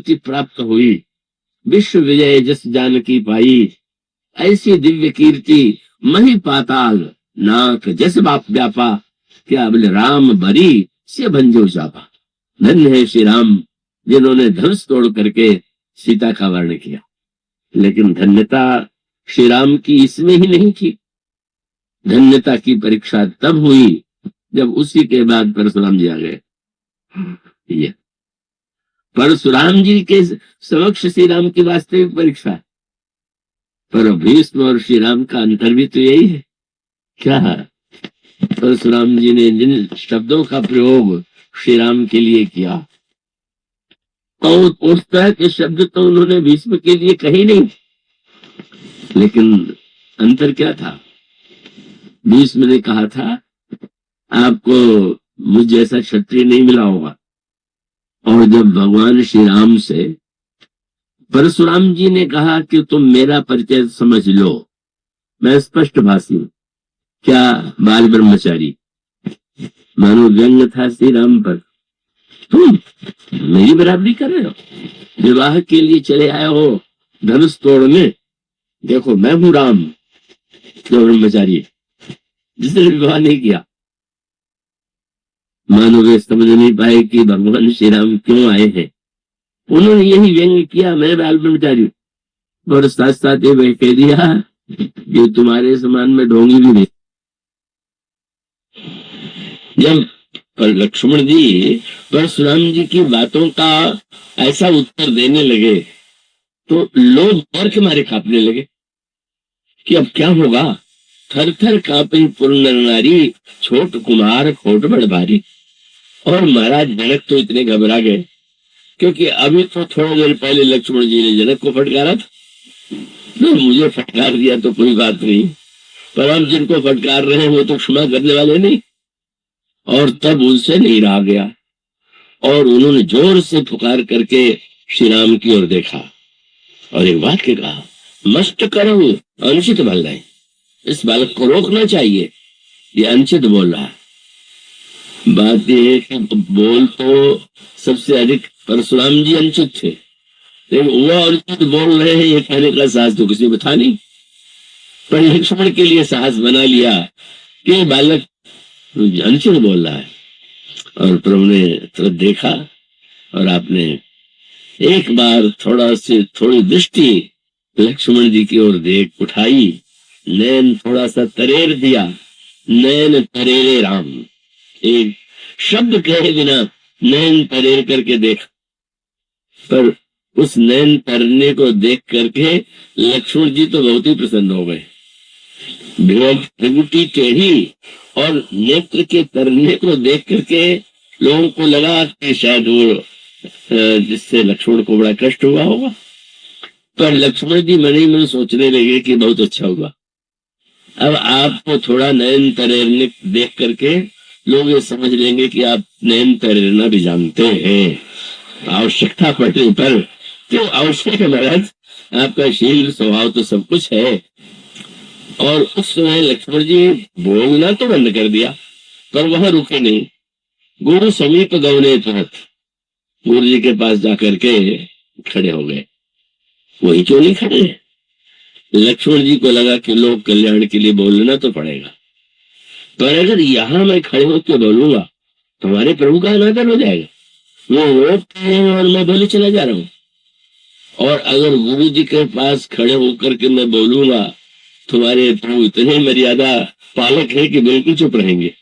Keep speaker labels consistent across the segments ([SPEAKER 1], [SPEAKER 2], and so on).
[SPEAKER 1] कीर्ति प्राप्त हुई, विश्व विजय जस जानकी पाई, ऐसी दिव्य कीर्ति मही पाताल, नाक जस बाप व्यापा, क्या बोले राम बरी से भंजो चापा। धन्य है श्री राम जिन्होंने धनुष तोड़ करके सीता का वर्ण किया। लेकिन धन्यता श्री राम की इसमें ही नहीं थी, धन्यता की परीक्षा तब हुई जब उसी के बाद परशुराम जी आ गए। ये परशुराम जी के समक्ष श्री राम की वास्तविक परीक्षा है। पर भीष्म और श्री राम का अंतर भी तो यही है। क्या है? परशुराम जी ने जिन शब्दों का प्रयोग श्री राम के लिए किया, तो उस तरह के शब्द तो उन्होंने भीष्म के लिए कही नहीं। लेकिन अंतर क्या था? भीष्म ने कहा था आपको मुझ जैसा क्षत्रिय नहीं मिला होगा, और जब भगवान श्री राम से परशुराम जी ने कहा कि तुम मेरा परिचय समझ लो, मैं स्पष्ट भाषी हूं, क्या बाल ब्रह्मचारी, मानो व्यंग था श्री राम पर। तुम मेरी बराबरी कर रहे हो, विवाह के लिए चले आए हो धनुष तोड़ने, देखो मैं हूं राम जो ब्रह्मचारी जिसने विवाह नहीं किया। मानो वे समझ नहीं पाए कि भगवान श्री राम क्यों आए हैं। उन्होंने यही व्यंग किया, मैं बाल ब्रह्मचारी, और साथ साथ ये कह दिया कि तुम्हारे समान में ढोंगी भी नहीं। जब लक्ष्मण जी परशुराम जी की बातों का ऐसा उत्तर देने लगे तो लोग डर के मारे कांपने लगे कि अब क्या होगा। थर थर कांपी पूर्ण नारी, छोट कुमार खोट बड़ भारी। और महाराज जनक तो इतने घबरा गए, क्योंकि अभी तो थोड़ी देर पहले लक्ष्मण जी ने जनक को फटकारा था। तो मुझे फटकार दिया तो कोई बात नहीं, पर हम जिनको फटकार रहे हैं वो तो क्षमा करने वाले नहीं। और तब उनसे नहीं रहा गया, और उन्होंने जोर से पुकार करके श्री राम की ओर देखा और एक वाक्य कहा, मस्त करो अनुचित बल रहे, इस बालक को रोकना चाहिए, ये अनुचित बोल रहा है। बात यह है कि बोल तो सबसे अधिक परशुराम जी अनुचित थे, लेकिन वो अनुचित बोल रहे हैं ये कहने का साहस तो किसी में था नहीं। पर लक्ष्मण के लिए साहस बना लिया कि बालक अनुचित बोल रहा है। और प्रभु ने तरफ देखा और आपने एक बार थोड़ी दृष्टि लक्ष्मण जी की ओर देख उठाई, नैन थोड़ा सा तरेर दिया, नैन तरेरे राम, एक शब्द कहे बिना नैन तरेर करके देख। पर उस नैन तरने को देख करके लक्ष्मण जी तो बहुत ही प्रसन्न हो गए। भृगुटी टेढ़ी और नेत्र के तरने को देख करके लोगों को लगा कि शायद वो जिससे लक्ष्मण को बड़ा कष्ट हुआ होगा। पर लक्ष्मण जी मन ही मन सोचने लगे कि बहुत अच्छा हुआ, अब आपको थोड़ा नयन तैरने देख करके लोग ये समझ लेंगे कि आप नयन तैरना भी जानते हैं। आवश्यकता पड़ने पर तो आवश्यक है महाराज, आपका शील स्वभाव तो सब कुछ है। और उस समय लक्ष्मण जी बोलना तो बंद कर दिया, पर वहां रुके नहीं। गुरु समीप गौने तुरंत गुरु जी के पास जाकर के खड़े हो गए। वही क्यों नहीं खड़े? लक्ष्मण जी को लगा कि लोग कल्याण के लिए बोलना तो पड़ेगा, पर अगर यहाँ मैं खड़े होकर बोलूंगा तो हमारे प्रभु का अनादर हो जाएगा। वो रोकते हैं और मैं बोले चला जा रहा हूँ। और अगर गुरु जी के पास खड़े होकर के मैं बोलूंगा तुम्हारे प्रभु इतने मर्यादा पालक है कि बिल्कुल चुप रहेंगे।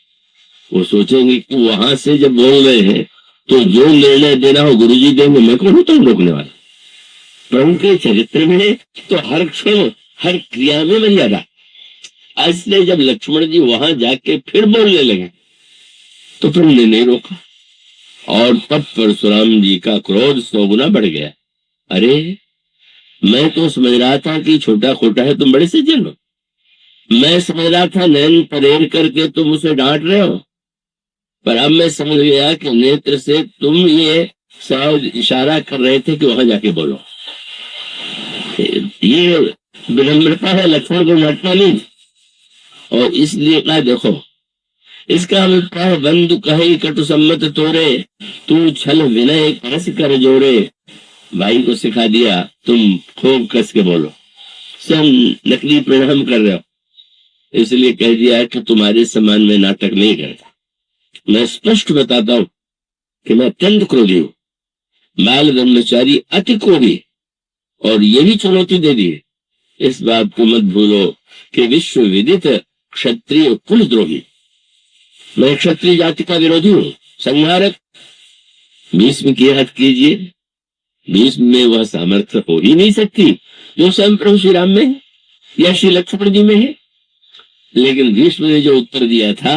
[SPEAKER 1] वो सोचेंगे कि वहां से जब बोल रहे हैं तो जो निर्णय देना हो गुरु जी देंगे, मैं कौन होता हूँ रोकने वाला। प्रभु के चरित्र में तो हर क्षण हर क्रिया में मर्यादा। इसलिए जब लक्ष्मण जी वहां जाके फिर बोलने लगे तो प्रभु ने नहीं रोका, और तब परशुराम जी का क्रोध 100 गुना बढ़ गया। अरे मैं तो समझ रहा था कि छोटा खोटा है, तुम बड़े सज्जन हो। मैं समझ रहा था नैन परेर करके तुम उसे डांट रहे हो, पर अब मैं समझ गया कि नेत्र से तुम ये शायद इशारा कर रहे थे कि वहां जाके बोलो। ये विनम्रता है, लक्ष्मण को डांटना नहीं। और इसलिए कहा देखो, इसका अभिप्राय बंधु कहे कटु सम्मत तोरे, तू छल विनय करस कर जोरे, भाई को सिखा दिया तुम खूब कस के बोलो, सब नकली प्रणाम कर रहे हो, इसलिए कह दिया कि तुम्हारे समान में नाटक नहीं करता। मैं स्पष्ट बताता हूं कि मैं अत्यंत क्रोधी हूं, बाल ब्रह्मचारी अति क्रोधी, और यही चुनौती दे दी। इस बात को मत भूलो कि विश्व विदित क्षत्रिय कुलद्रोही, मैं क्षत्रिय जाति का विरोधी हूं, संहारक। भीष्म की हद कीजिए, भीष्म में वह सामर्थ्य हो ही नहीं सकती जो स्वयं प्रभु श्री राम में है या श्री लक्ष्मण जी में है। लेकिन भीष्म ने जो उत्तर दिया था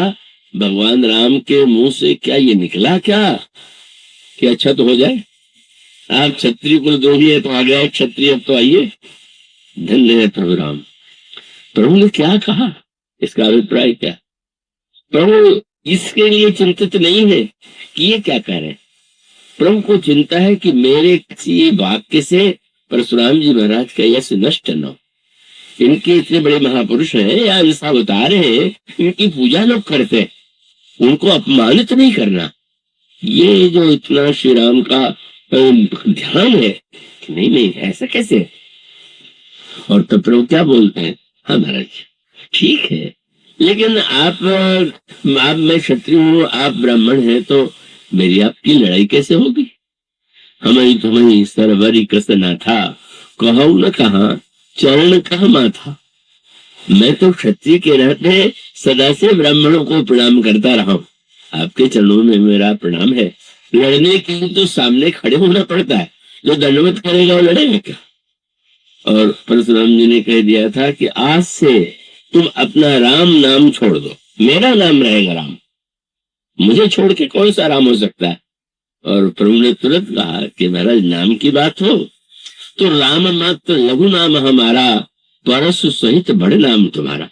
[SPEAKER 1] भगवान राम के मुंह से, क्या ये निकला क्या कि अच्छा तो हो जाए, आप क्षत्रिय कुलद्रोही है तो आ गया क्षत्रिय, अब तो आइए। धन्य है प्रभु राम। प्रभु ने क्या कहा, इसका अभिप्राय क्या? प्रभु इसके लिए चिंतित नहीं है कि ये क्या कह रहे हैं। प्रभु को चिंता है कि मेरे किसी वाक्य से परशुराम जी महाराज का यश नष्ट न हो। इनके इतने बड़े महापुरुष हैं या ऐसा बता रहे हैं, इनकी पूजा लोग करते हैं, उनको अपमानित नहीं करना। ये जो इतना श्री राम का ध्यान है, नहीं नहीं ऐसा कैसे। और तब प्रभु क्या बोलते हैं, हाँ महाराज ठीक है, लेकिन आप मैं क्षत्रिय हूँ, आप ब्राह्मण हैं, तो मेरी आपकी लड़ाई कैसे होगी। हमें तुम्हें सरवरी कसना था, कहूं न कहा चरण कहा माथा। मैं तो क्षत्रिय के रहते सदा से ब्राह्मणों को प्रणाम करता रहा हूं, आपके चरणों में मेरा प्रणाम है। लड़ने के लिए तो सामने खड़े होना पड़ता है, जो दंडवत करेगा वो लड़ेगा क्या। और परशुराम जी ने कह दिया था कि आज से तुम अपना राम नाम छोड़ दो, मेरा नाम रहेगा राम, मुझे छोड़ के कौन सा राम हो सकता है। और प्रभु ने तुरंत कहा कि महाराज नाम की बात हो तो राम मात्र लघु नाम हमारा, परशु सहित बड़े नाम तुम्हारा।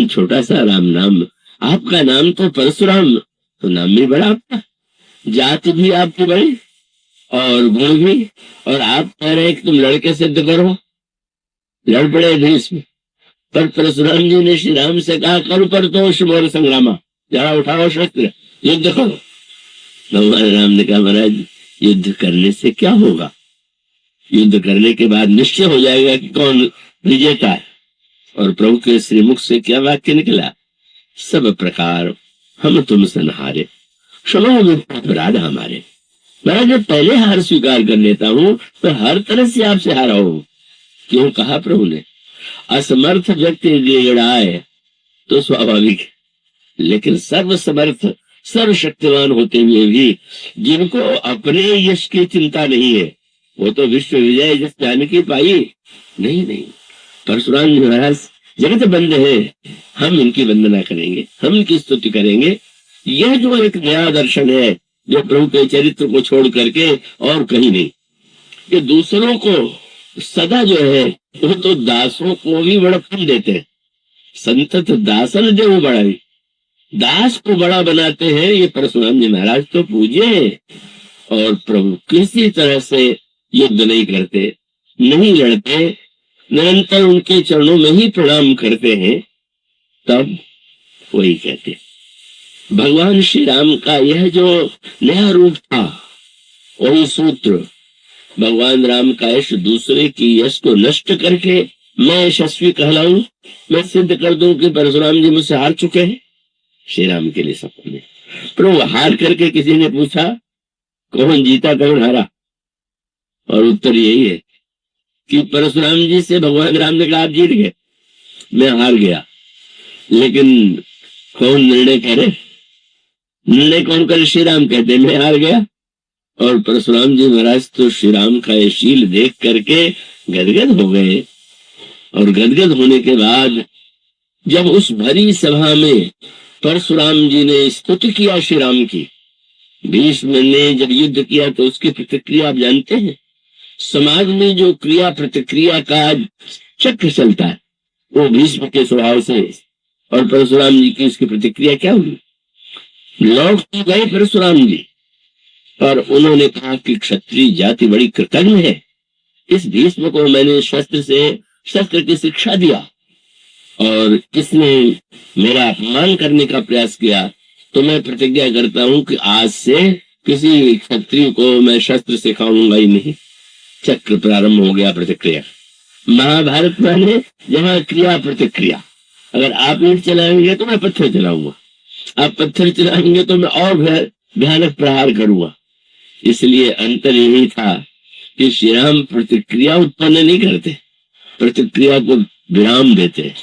[SPEAKER 1] छोटा सा राम नाम, आपका नाम तो परशुराम, तो नाम भी बड़ा आपका, जाति भी आपकी बड़ी और गुण भी। और आप कह रहे हैं कि तुम लड़के सिद्ध करो, लड़ पड़े भीष्म। पर परशुराम जी ने श्री राम से कहा करो पर तो मोर संग्रामा, जरा उठाओ शस्त्र युद्ध करो। भगवान राम ने कहा महाराज युद्ध करने से क्या होगा, युद्ध करने के बाद निश्चय हो जाएगा कि कौन विजेता है। और प्रभु के श्रीमुख से क्या वाक्य निकला, सब प्रकार हम तुम सनहारे, क्षमा अपराध हमारे। महाराज जब पहले हार स्वीकार कर लेता हूँ तो हर तरह से आपसे हारा हूं। क्यों कहा प्रभु ने, असमर्थ व्यक्ति गिड़ाए तो स्वाभाविक, लेकिन सर्वसमर्थ सर्वशक्तिमान होते हुए भी जिनको अपने यश की चिंता नहीं है, वो तो विश्व विजय जिस जानकी पाई। नहीं, परशुराम जी महाराज जगत बंद है, हम इनकी वंदना करेंगे, हम इनकी स्तुति करेंगे। यह जो एक नया दर्शन है जो प्रभु के चरित्र को छोड़ करके और कहीं नहीं, ये दूसरों को सदा जो है वो तो दासों को भी बड़प्पन देते हैं, संतत दासन देव बढ़ाई, दास को बड़ा बनाते हैं। ये परशुराम जी महाराज तो पूज्य है और प्रभु किसी तरह से युद्ध नहीं करते, नहीं लड़ते, निरंतर उनके चरणों में ही प्रणाम करते हैं। तब वही कहते भगवान श्री राम का यह जो नया रूप था, वही सूत्र भगवान राम का यश दूसरे की यश को नष्ट करके मैं यशस्वी कहलाऊं, मैं सिद्ध कर दूं कि परशुराम जी मुझसे हार चुके हैं। श्री राम के लिए सपने प्रभु हार करके किसी ने पूछा कौन जीता कौन हारा, और उत्तर यही है कि परशुराम जी से भगवान राम ने कहा आप जीत गए, मैं हार गया। लेकिन कौन निर्णय करे, निर्णय कौन करे, श्री राम कहते मैं हार गया। और परशुराम जी महाराज तो श्री राम का ये शील देख करके गदगद हो गए। और गदगद होने के बाद जब उस भरी सभा में परशुराम जी ने स्तुति किया श्री राम की, भीष्म ने जब युद्ध किया तो उसकी प्रतिक्रिया आप जानते हैं। समाज में जो क्रिया प्रतिक्रिया का चक्र चलता है वो भीष्म के स्वभाव से, और परशुराम जी की उसकी प्रतिक्रिया क्या हुई, लौट तो गए परशुराम जी, पर उन्होंने कहा कि क्षत्रिय जाति बड़ी कृतज्ञ है, इस भीष्म को मैंने शस्त्र की शिक्षा दिया और किसने मेरा अपमान करने का प्रयास किया, तो मैं प्रतिज्ञा करता हूं कि आज से किसी क्षत्रिय को मैं शस्त्र सिखाऊंगा ही नहीं, चक्र प्रारंभ हो गया, प्रतिक्रिया। महाभारत माने जहाँ क्रिया प्रतिक्रिया। अगर आप ईंट चलाएंगे तो मैं पत्थर चलाऊंगा, आप पत्थर चलाएंगे तो मैं और भयानक प्रहार करूंगा। इसलिए अंतर यही था कि श्री राम प्रतिक्रिया उत्पन्न नहीं करते, प्रतिक्रिया को विराम देते।